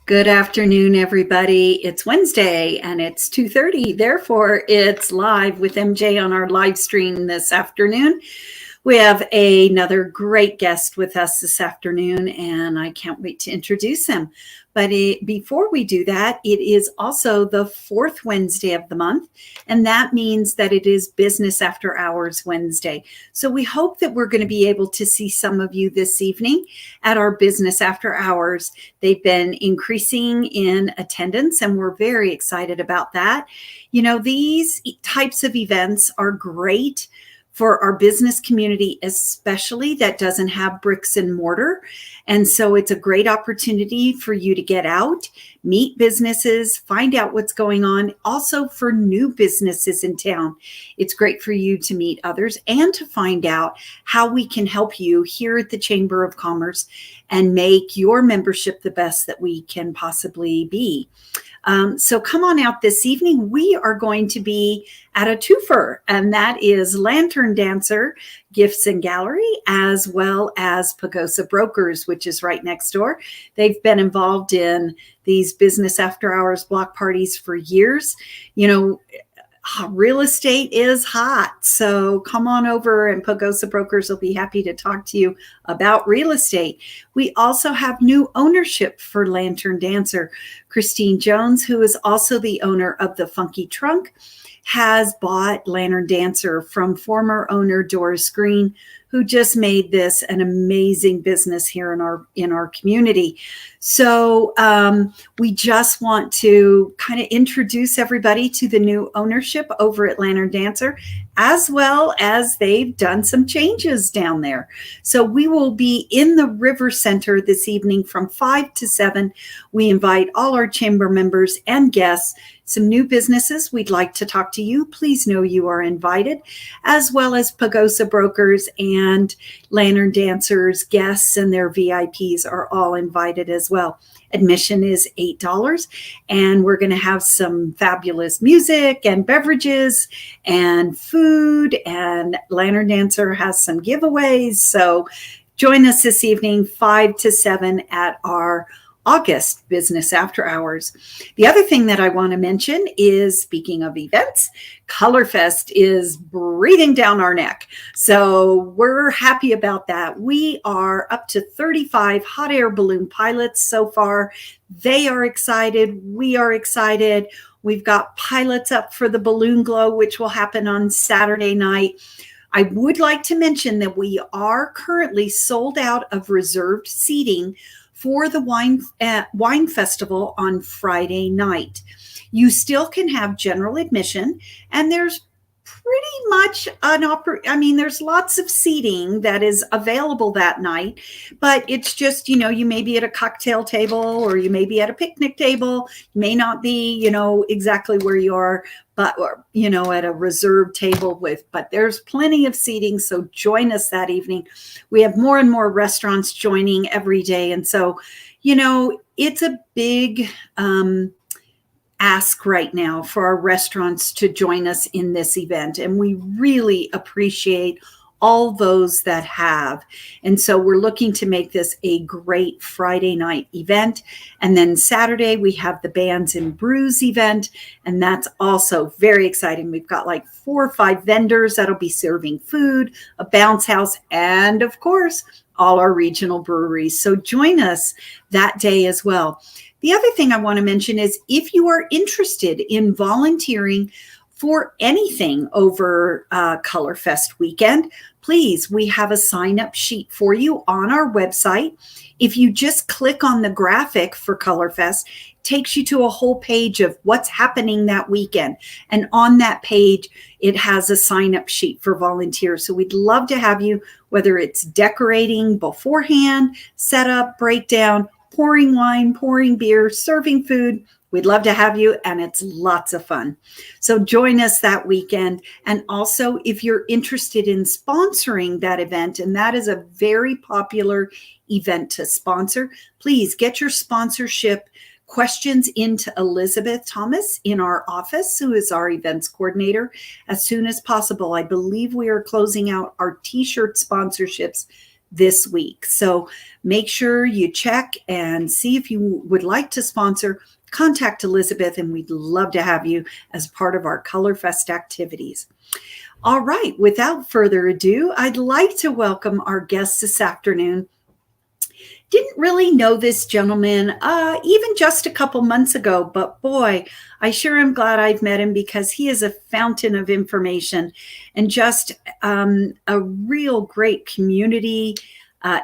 Good afternoon, everybody. It's Wednesday and it's 2:30. Therefore, it's live with MJ on our live stream this afternoon. We have another great guest with us this afternoon, and I can't wait to introduce him. But before we do that, it is also the fourth Wednesday of the month, and that means that it is Business After Hours Wednesday. So we hope that we're going to be able to see some of you this evening at our Business After Hours. They've been increasing in attendance, and we're very excited about that. You know, these types of events are great for our business community, especially that doesn't have bricks and mortar. And so it's a great opportunity for you to get out, meet businesses, find out what's going on. Also for new businesses in town, it's great for you to meet others and to find out how we can help you here at the Chamber of Commerce and make your membership the best that we can possibly be. So come on out this evening. We are going to be at a twofer, and that is Lantern Dancer Gifts and Gallery, as well as Pagosa Brokers, which is right next door. They've been involved in these business after hours block parties for years. You know, real estate is hot. So come on over, and Pagosa Brokers will be happy to talk to you about real estate. We also have new ownership for Lantern Dancer. Christine Jones, who is also the owner of the Funky Trunk, has bought Lantern Dancer from former owner Doris Green, who just made this an amazing business here in our community. So we just want to kind of introduce everybody to the new ownership over at Lantern Dancer, as well as they've done some changes down there. So we will be in the River Center this evening from 5 to 7. We invite all our chamber members and guests. Some new businesses we'd like to talk to you. Please know you are invited, as well as Pagosa Brokers and Lantern Dancers guests and their VIPs are all invited as well. Admission is $8, and we're going to have some fabulous music and beverages and food, and Lantern Dancer has some giveaways. So join us this evening, 5 to 7 at our August Business After Hours. The other thing that I want to mention is, speaking of events, Colorfest is breathing down our neck. So we're happy about that. We are up to 35 hot air balloon pilots so far. They are excited. We are excited. We've got pilots up for the Balloon Glow, which will happen on Saturday night. I would like to mention that we are currently sold out of reserved seating for the wine festival on Friday night. You still can have general admission, and there's pretty much there's lots of seating that is available that night, but it's just, you may be at a cocktail table or you may be at a picnic table, you may not be, exactly where you are, but, at a reserved table but there's plenty of seating. So join us that evening. We have more and more restaurants joining every day. And so, it's a big, ask right now for our restaurants to join us in this event. And we really appreciate all those that have. And so we're looking to make this a great Friday night event. And then Saturday, we have the Bands and Brews event. And that's also very exciting. We've got like 4 or 5 vendors that'll be serving food, a bounce house, and of course, all our regional breweries. So join us that day as well. The other thing I want to mention is, if you are interested in volunteering for anything over Colorfest weekend, please, we have a sign-up sheet for you on our website. If you just click on the graphic for Colorfest, it takes you to a whole page of what's happening that weekend. And on that page, it has a sign-up sheet for volunteers. So we'd love to have you, whether it's decorating beforehand, setup, breakdown, pouring wine, pouring beer, serving food. We'd love to have you, and it's lots of fun. So join us that weekend. And also, if you're interested in sponsoring that event, and that is a very popular event to sponsor, please get your sponsorship questions into Elizabeth Thomas in our office, who is our events coordinator, as soon as possible. I believe we are closing out our t-shirt sponsorships this week. So make sure you check and see if you would like to sponsor. Contact Elizabeth, and we'd love to have you as part of our Color Fest activities. All right, without further ado, I'd like to welcome our guest this afternoon. Didn't really know this gentleman even just a couple months ago, but boy, I sure am glad I've met him because he is a fountain of information and just a real great community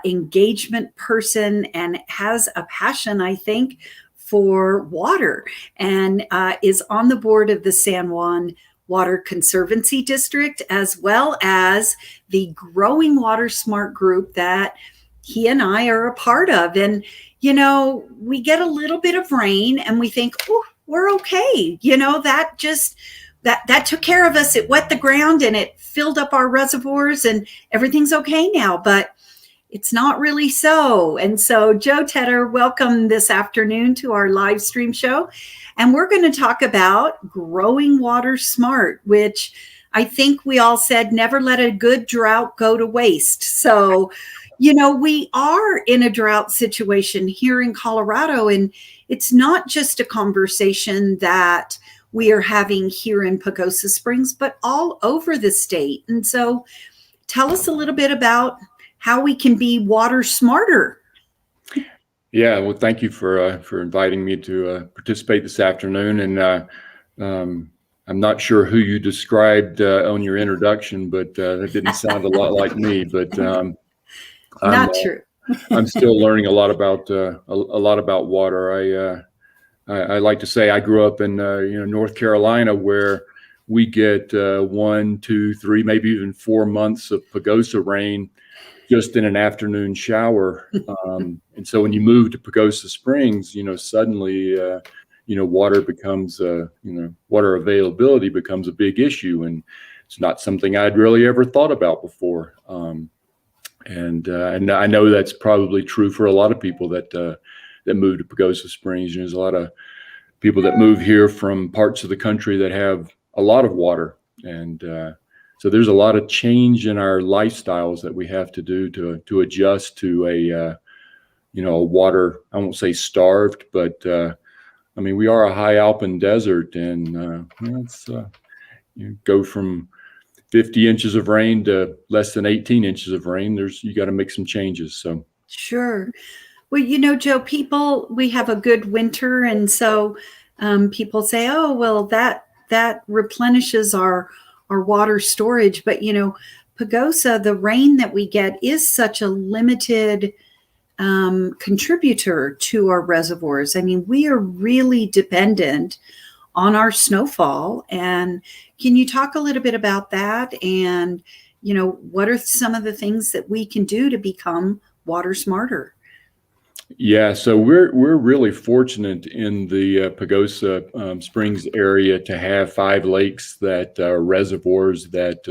engagement person, and has a passion, I think, for water, and is on the board of the San Juan Water Conservancy District, as well as the growing Watersmart group that he and I are a part of. And, you know, we get a little bit of rain and we think, oh, we're okay. You know, that took care of us. It wet the ground and it filled up our reservoirs and everything's okay now. But it's not really so. And so, Joe Tedder, welcome this afternoon to our live stream show. And we're going to talk about growing water smart, which I think we all said never let a good drought go to waste. So, you know, we are in a drought situation here in Colorado, and it's not just a conversation that we are having here in Pagosa Springs, but all over the state. And so tell us a little bit about how we can be water smarter. Yeah, well, thank you for inviting me to participate this afternoon. And I'm not sure who you described on your introduction, but that didn't sound a lot like me. But not true. I'm still learning a lot about water. I like to say I grew up in North Carolina, where we get 1, 2, 3, maybe even 4 months of Pagosa rain just in an afternoon shower. And so when you move to Pagosa Springs, suddenly, water becomes, water availability becomes a big issue. And it's not something I'd really ever thought about before. And I know that's probably true for a lot of people that move to Pagosa Springs. There's a lot of people that move here from parts of the country that have a lot of water. And so there's a lot of change in our lifestyles that we have to do to adjust to a water, I won't say starved, but we are a high alpine desert, and you go from 50 inches of rain to less than 18 inches of rain. You got to make some changes. So sure. Well, Joe, we have a good winter, and so people say, oh, well, that replenishes our water storage. But, Pagosa, the rain that we get is such a limited contributor to our reservoirs. We are really dependent on our snowfall. And can you talk a little bit about that? And, what are some of the things that we can do to become water smarter? Yeah, so we're really fortunate in the Pagosa Springs area to have 5 lakes that are reservoirs that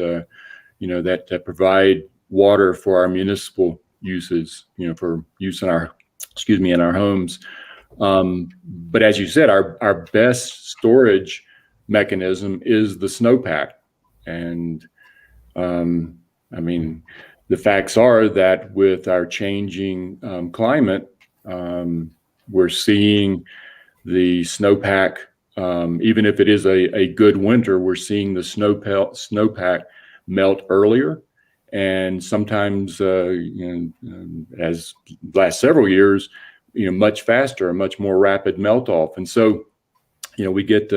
that provide water for our municipal uses, for use in our homes. But as you said, our best storage mechanism is the snowpack, and the facts are that with our changing climate, we're seeing the snowpack, even if it is a good winter, we're seeing the snowpack melt earlier, and sometimes, as last several years, much faster, a much more rapid melt off. And so, we get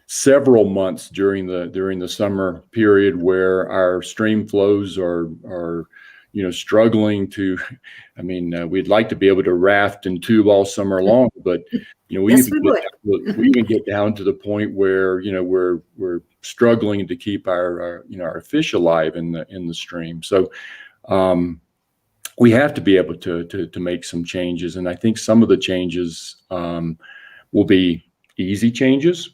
several months during the summer period where our stream flows are struggling to, we'd like to be able to raft and tube all summer long, but we even get down to the point where we're struggling to keep our fish alive in the stream. So we have to be able to make some changes, and I think some of the changes will be easy changes,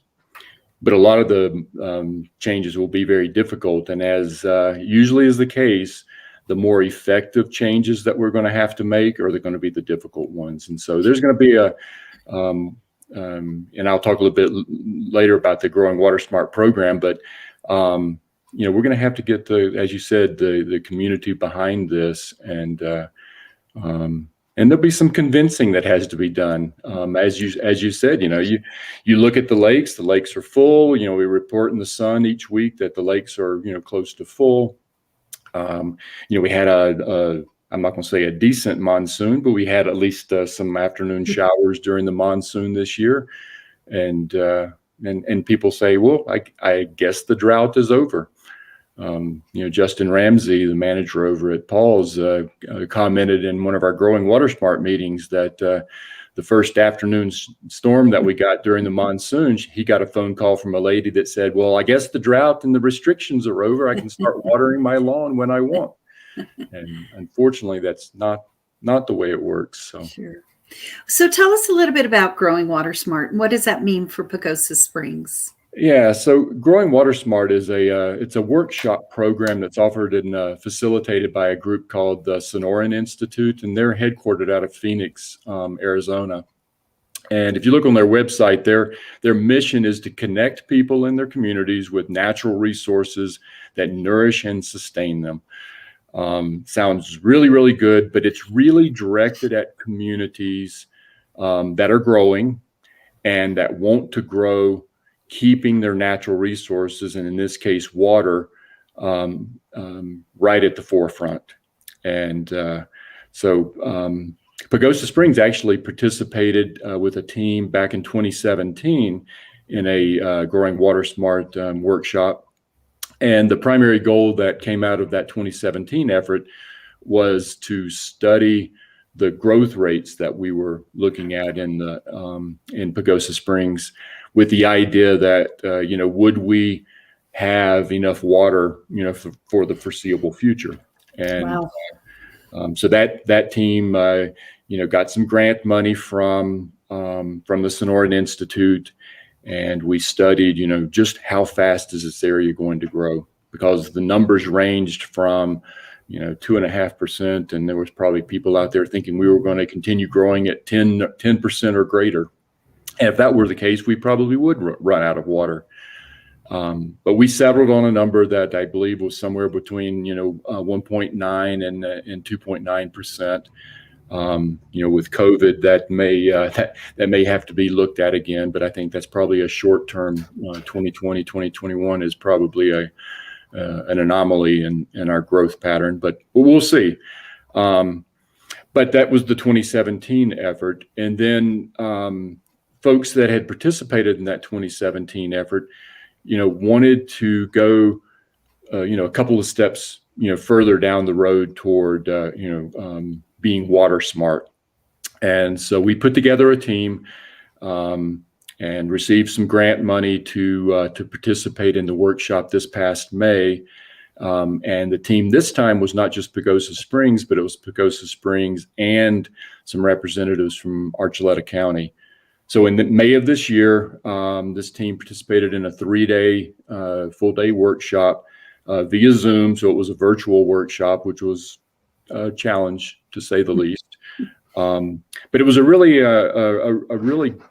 but a lot of the changes will be very difficult. And as usually is the case, the more effective changes that we're going to have to make are going to be the difficult ones. And so there's going to be and I'll talk a little bit later about the Growing Water Smart program, but we're going to have to get as you said, the community behind this, and there'll be some convincing that has to be done. As you said, you look at the lakes are full. We report in the Sun each week that the lakes are, close to full. We had I'm not going to say a decent monsoon, but we had at least some afternoon showers during the monsoon this year. And people say, well, I guess the drought is over. Justin Ramsey, the manager over at Paul's, commented in one of our Growing Watersmart meetings that the first afternoon storm that we got during the monsoon, he got a phone call from a lady that said, well, I guess the drought and the restrictions are over. I can start watering my lawn when I want. And unfortunately, that's not the way it works. So. Sure. So tell us a little bit about Growing Watersmart. What does that mean for Pagosa Springs? Yeah, so Growing Watersmart is it's a workshop program that's offered and facilitated by a group called the Sonoran Institute, and they're headquartered out of Phoenix, Arizona. And if you look on their website, their mission is to connect people in their communities with natural resources that nourish and sustain them. Sounds really, really good, but it's really directed at communities that are growing and that want to grow, keeping their natural resources, and in this case, water, right at the forefront. And so Pagosa Springs actually participated with a team back in 2017 in a Growing Watersmart workshop. And the primary goal that came out of that 2017 effort was to study the growth rates that we were looking at in Pagosa Springs, with the idea that would we have enough water for the foreseeable future. And wow. So that team got some grant money from the Sonoran Institute. And we studied, just how fast is this area going to grow? Because the numbers ranged from, 2.5%, and there was probably people out there thinking we were going to continue growing at 10% or greater. And if that were the case, we probably would run out of water. But we settled on a number that I believe was somewhere between, 1.9 and 2.9%. With COVID, that may have to be looked at again, but I think that's probably a short term. 2020, 2021 is probably an anomaly in our growth pattern, but we'll see. But that was the 2017 effort, and then folks that had participated in that 2017 effort, wanted to go, a couple of steps, further down the road toward, being water smart. And so we put together a team and received some grant money to participate in the workshop this past May. And the team this time was not just Pagosa Springs, but it was Pagosa Springs and some representatives from Archuleta County. So in May of this year, this team participated in a 3-day, full-day workshop via Zoom. So it was a virtual workshop, which was a challenge, to say the least. But it was a really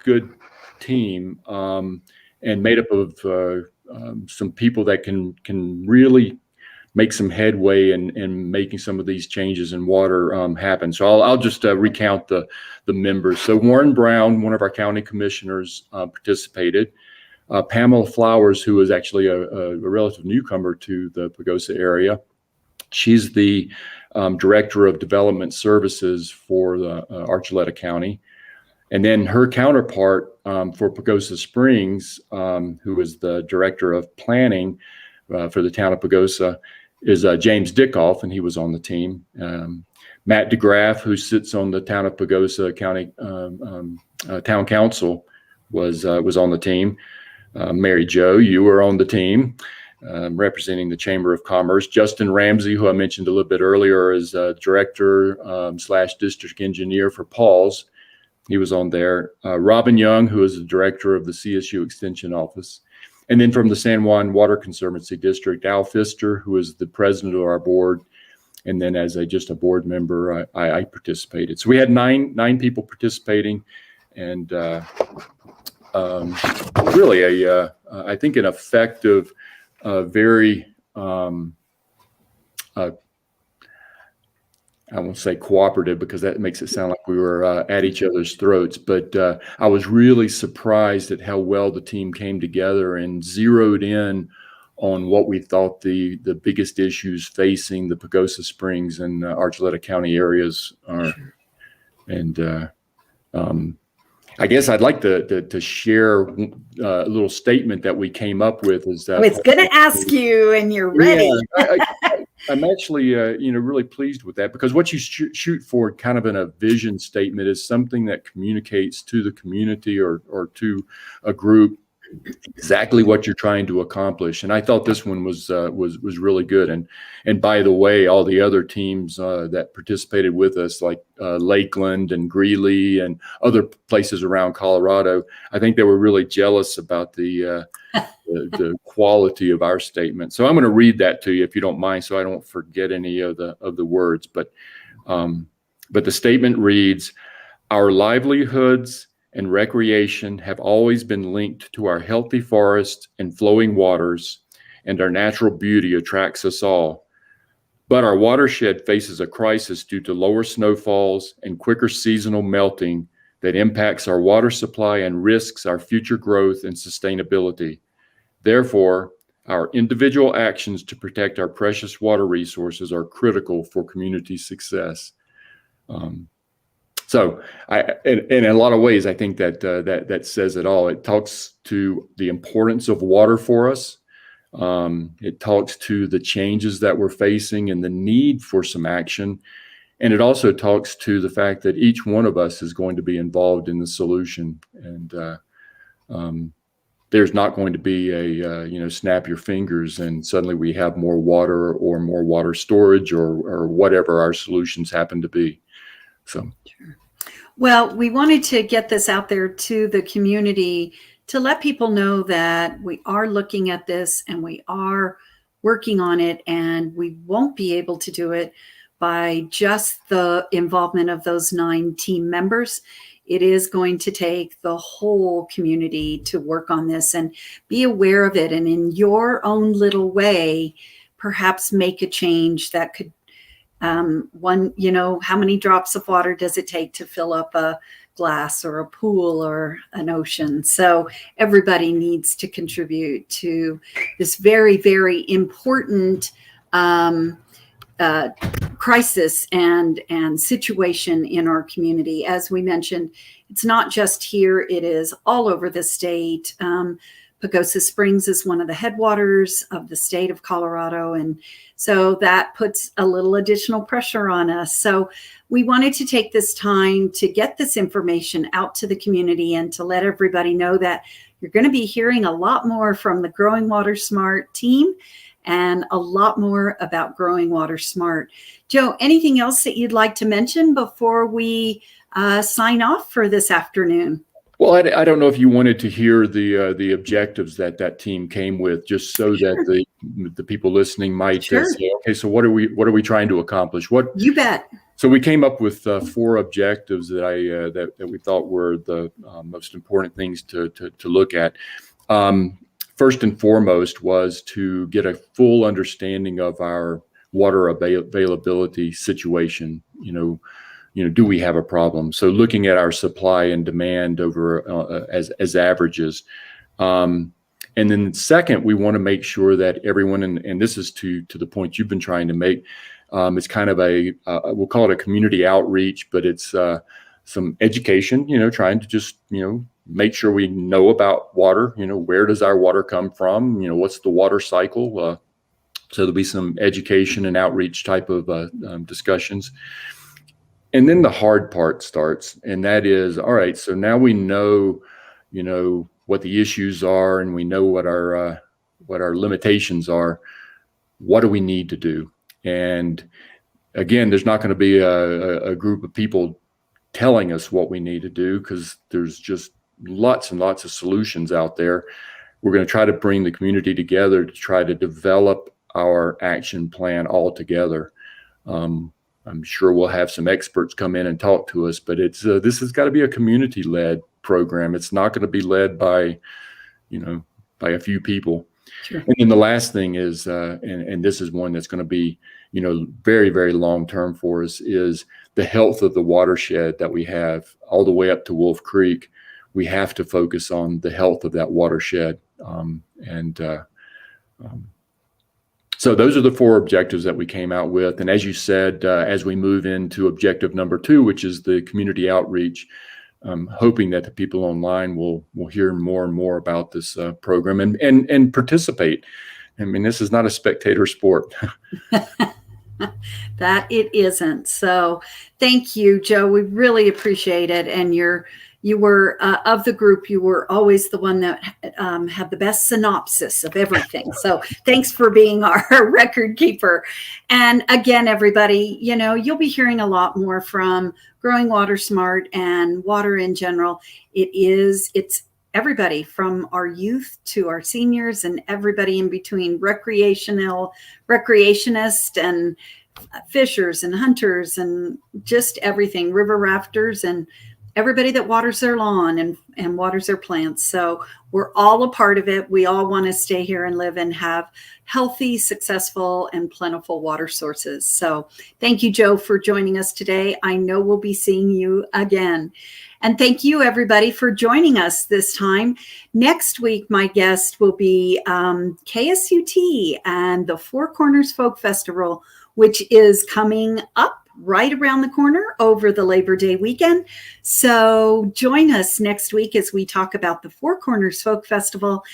good team, and made up of some people that can really make some headway in making some of these changes in water happen. So I'll just recount the members. So Warren Brown, one of our county commissioners, participated. Pamela Flowers, who is actually a relative newcomer to the Pagosa area. She's the Director of Development Services for the Archuleta County. And then her counterpart for Pagosa Springs, who is the Director of Planning for the town of Pagosa, is James Dickoff, and he was on the team. Matt DeGraff, who sits on the town of Pagosa County Town Council, was on the team. Mary Jo, you were on the team, representing the Chamber of Commerce. Justin Ramsey, who I mentioned a little bit earlier, is Director / District Engineer for Paul's. He was on there. Robin Young, who is the Director of the CSU Extension Office. And then from the San Juan Water Conservancy District, Al Pfister, who is the president of our board. And then as just a board member, I participated. So we had nine people participating, and really I think an effective, very um, I won't say cooperative because that makes it sound like we were at each other's throats, but I was really surprised at how well the team came together and zeroed in on what we thought the biggest issues facing the Pagosa Springs and Archuleta County areas are. And I guess I'd like to share a little statement that we came up with. I was going to ask you, and you're ready. Yeah, I'm actually, really pleased with that, because what you shoot for kind of in a vision statement is something that communicates to the community or to a group exactly what you're trying to accomplish. And I thought this one was really good. And by the way, all the other teams that participated with us, like Lakeland and Greeley and other places around Colorado, I think they were really jealous about the quality of our statement. So I'm going to read that to you, if you don't mind, so I don't forget any of the words. But the statement reads: "Our livelihoods and recreation have always been linked to our healthy forests and flowing waters, and our natural beauty attracts us all. But our watershed faces a crisis due to lower snowfalls and quicker seasonal melting that impacts our water supply and risks our future growth and sustainability. Therefore, our individual actions to protect our precious water resources are critical for community success." So in a lot of ways, I think that says it all. It talks to the importance of water for us. It talks to the changes that we're facing and the need for some action. And it also talks to the fact that each one of us is going to be involved in the solution. And there's not going to be a, snap your fingers and suddenly we have more water or more water storage or whatever our solutions happen to be. So. Well, we wanted to get this out there to the community to let people know that we are looking at this and we are working on it, and we won't be able to do it by just the involvement of those 9 team members. It is going to take the whole community to work on this and be aware of it, and in your own little way, perhaps make a change that could how many drops of water does it take to fill up a glass or a pool or an ocean? So everybody needs to contribute to this very, very important crisis and situation in our community. As we mentioned, it's not just here, it is all over the state. Pagosa Springs is one of the headwaters of the state of Colorado. And so that puts a little additional pressure on us. So we wanted to take this time to get this information out to the community and to let everybody know that you're going to be hearing a lot more from the Growing Water Smart team and a lot more about Growing Water Smart. Joe, anything else that you'd like to mention before we sign off for this afternoon? Well, I don't know if you wanted to hear the objectives that team came with, just so Sure. that the people listening might Sure. say, okay, so what are we trying to accomplish? You bet. So we came up with 4 objectives that we thought were the most important things to look at. First and foremost was to get a full understanding of our water availability situation. Do we have a problem? So looking at our supply and demand over as averages. And then second, we want to make sure that everyone, and this is to the point you've been trying to make, it's kind of we'll call it a community outreach, but it's some education, trying to just, make sure we know about water, where does our water come from? What's the water cycle? So there'll be some education and outreach type of discussions. And then the hard part starts, and that is, all right, so now we know, what the issues are, and we know what our limitations are. What do we need to do? And again, there's not going to be a group of people telling us what we need to do, because there's just lots and lots of solutions out there. We're going to try to bring the community together to try to develop our action plan all together. I'm sure we'll have some experts come in and talk to us, but this has got to be a community-led program. It's not going to be led by a few people. Sure. And then the last thing is, and this is one that's going to be, very, very long term for us, is the health of the watershed that we have all the way up to Wolf Creek. We have to focus on the health of that watershed. So those are the 4 objectives that we came out with. And as you said, as we move into objective number 2, which is the community outreach, hoping that the people online will hear more and more about this program and participate. I mean, this is not a spectator sport. That it isn't. So thank you, Joe. We really appreciate it. And you were of the group, you were always the one that had the best synopsis of everything. So thanks for being our record keeper. And again, everybody, you'll be hearing a lot more from Growing Watersmart and water in general. It's everybody from our youth to our seniors and everybody in between, recreationists and fishers and hunters and just everything, river rafters and everybody that waters their lawn and waters their plants. So we're all a part of it. We all want to stay here and live and have healthy, successful, and plentiful water sources. So thank you, Joe, for joining us today. I know we'll be seeing you again. And thank you, everybody, for joining us this time. Next week, my guest will be KSUT and the Four Corners Folk Festival, which is coming up right around the corner over the Labor Day weekend. So join us next week as we talk about the Four Corners Folk Festival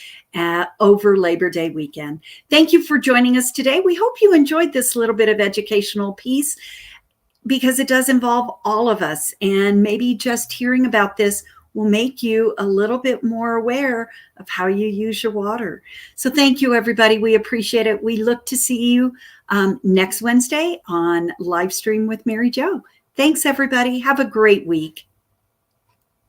over Labor Day weekend. Thank you for joining us today. We hope you enjoyed this little bit of educational piece because it does involve all of us. And maybe just hearing about this will make you a little bit more aware of how you use your water. So thank you, everybody. We appreciate it. We look to see you next Wednesday on Livestream with Mary Jo. Thanks, everybody. Have a great week.